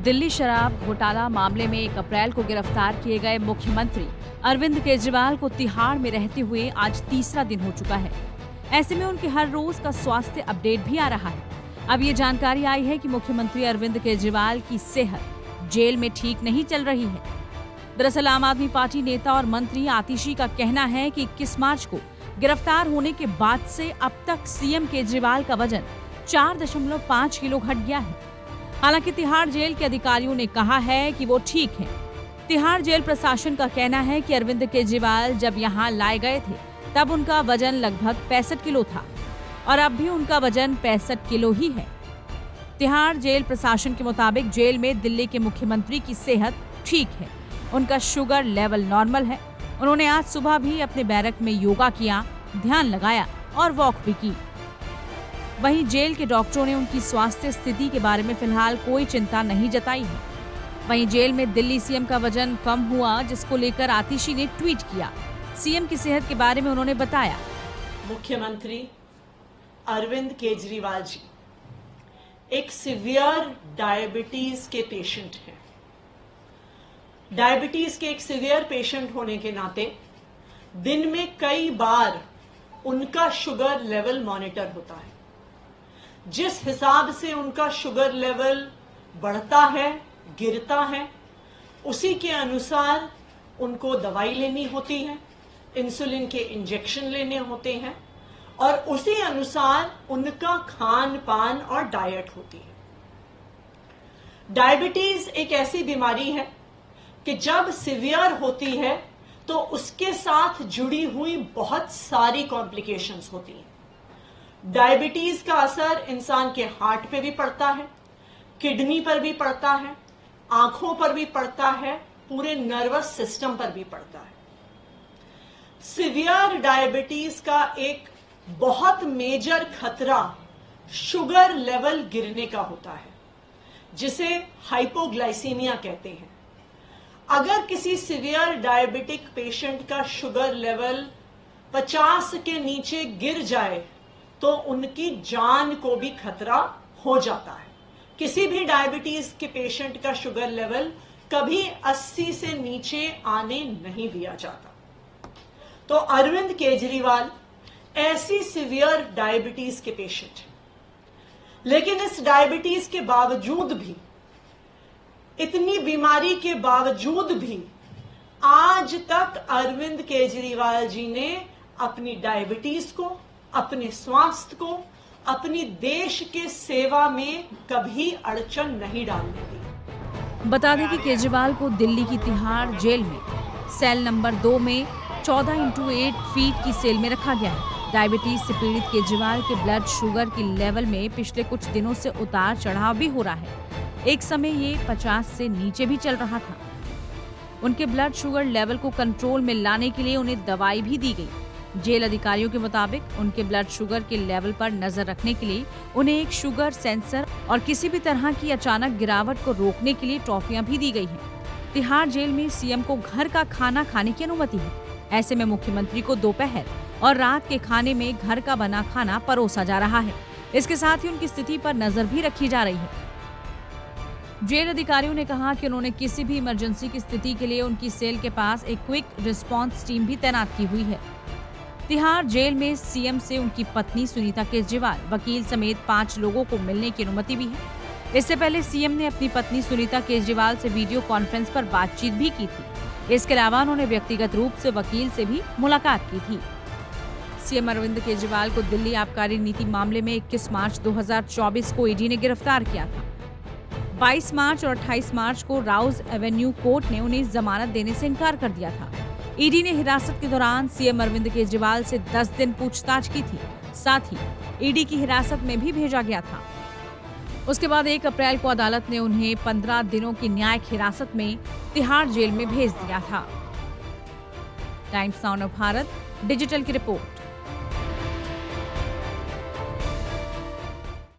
दिल्ली शराब घोटाला मामले में 1 अप्रैल को गिरफ्तार किए गए मुख्यमंत्री अरविंद केजरीवाल को तिहाड़ में रहते हुए आज तीसरा दिन हो चुका है। ऐसे में उनके हर रोज का स्वास्थ्य अपडेट भी आ रहा है। अब ये जानकारी आई है कि मुख्यमंत्री अरविंद केजरीवाल की सेहत जेल में ठीक नहीं चल रही है। दरअसल आम आदमी पार्टी नेता और मंत्री आतिशी का कहना है कि 21 मार्च को गिरफ्तार होने के बाद से अब तक सीएम केजरीवाल का वजन 4.5 किलो घट गया है। हालांकि तिहाड़ जेल के अधिकारियों ने कहा है कि वो ठीक हैं। तिहाड़ जेल प्रशासन का कहना है कि अरविंद केजरीवाल जब यहां लाए गए थे तब उनका वजन लगभग 65 किलो था और अब भी उनका वजन 65 किलो ही है। तिहाड़ जेल प्रशासन के मुताबिक जेल में दिल्ली के मुख्यमंत्री की सेहत ठीक है। उनका शुगर लेवल नॉर्मल है। उन्होंने आज सुबह भी अपने बैरक में योगा किया, ध्यान लगाया और वॉक भी की। वहीं जेल के डॉक्टरों ने उनकी स्वास्थ्य स्थिति के बारे में फिलहाल कोई चिंता नहीं जताई है। वहीं जेल में दिल्ली सीएम का वजन कम हुआ, जिसको लेकर आतिशी ने ट्वीट किया। सीएम की सेहत के बारे में उन्होंने बताया, मुख्यमंत्री अरविंद केजरीवाल जी एक सीवियर डायबिटीज के पेशेंट हैं। डायबिटीज के एक सीवियर पेशेंट होने के नाते दिन में कई बार उनका शुगर लेवल मॉनिटर होता है। जिस हिसाब से उनका शुगर लेवल बढ़ता है, गिरता है, उसी के अनुसार उनको दवाई लेनी होती है, इंसुलिन के इंजेक्शन लेने होते हैं और उसी अनुसार उनका खान पान और डाइट होती है। डायबिटीज एक ऐसी बीमारी है कि जब सीवियर होती है तो उसके साथ जुड़ी हुई बहुत सारी कॉम्प्लिकेशंस होती हैं। डायबिटीज का असर इंसान के हार्ट पे भी पड़ता है, किडनी पर भी पड़ता है, आंखों पर भी पड़ता है, पूरे नर्वस सिस्टम पर भी पड़ता है। सीवियर डायबिटीज का एक बहुत मेजर खतरा शुगर लेवल गिरने का होता है, जिसे हाइपोग्लाइसीमिया कहते हैं। अगर किसी सीवियर डायबिटिक पेशेंट का शुगर लेवल 50 के नीचे गिर जाए तो उनकी जान को भी खतरा हो जाता है। किसी भी डायबिटीज के पेशेंट का शुगर लेवल कभी 80 से नीचे आने नहीं दिया जाता। तो अरविंद केजरीवाल ऐसी सीवियर डायबिटीज के पेशेंट हैं, लेकिन इस डायबिटीज के बावजूद भी, इतनी बीमारी के बावजूद भी आज तक अरविंद केजरीवाल जी ने अपनी डायबिटीज को, अपने स्वास्थ्य को, अपनी देश के सेवा में कभी अड़चन नहीं डालने दी। बता दें कि केजरीवाल को दिल्ली की तिहाड़ जेल में सेल नंबर 2 में 14x8 फीट की सेल में रखा गया है। डायबिटीज से पीड़ित केजरीवाल के ब्लड शुगर की लेवल में पिछले कुछ दिनों से उतार चढ़ाव भी हो रहा है। एक समय ये 50 से नीचे भी चल रहा था। उनके ब्लड शुगर लेवल को कंट्रोल में लाने के लिए उन्हें दवाई भी दी गई। जेल अधिकारियों के मुताबिक उनके ब्लड शुगर के लेवल पर नजर रखने के लिए उन्हें एक शुगर सेंसर और किसी भी तरह की अचानक गिरावट को रोकने के लिए ट्रॉफियां भी दी गई हैं। तिहाड़ जेल में सीएम को घर का खाना खाने की अनुमति है। ऐसे में मुख्यमंत्री को दोपहर और रात के खाने में घर का बना खाना परोसा जा रहा है। इसके साथ ही उनकी स्थिति पर नजर भी रखी जा रही है। जेल अधिकारियों ने कहा कि उन्होंने किसी भी इमरजेंसी की स्थिति के लिए उनकी सेल के पास एक क्विक रिस्पांस टीम भी तैनात की हुई है। तिहाड़ जेल में सीएम से उनकी पत्नी सुनीता केजरीवाल, वकील समेत 5 लोगों को मिलने की अनुमति भी है। इससे पहले सीएम ने अपनी पत्नी सुनीता केजरीवाल से वीडियो कॉन्फ्रेंस पर बातचीत भी की थी। इसके अलावा उन्होंने व्यक्तिगत रूप से वकील से भी मुलाकात की थी। सीएम अरविंद केजरीवाल को दिल्ली आबकारी नीति मामले में 21 मार्च 2024 को ईडी ने गिरफ्तार किया था। 22 मार्च और 28 मार्च को राउज एवेन्यू कोर्ट ने उन्हें जमानत देने से इनकार कर दिया था। ईडी ने हिरासत के दौरान सीएम अरविंद केजरीवाल से 10 दिन पूछताछ की थी। साथ ही ईडी की हिरासत में भी भेजा गया था। उसके बाद 1 अप्रैल को अदालत ने उन्हें 15 दिनों की न्यायिक हिरासत में तिहाड़ जेल में भेज दिया था। टाइम्स नाउ भारत डिजिटल की रिपोर्ट।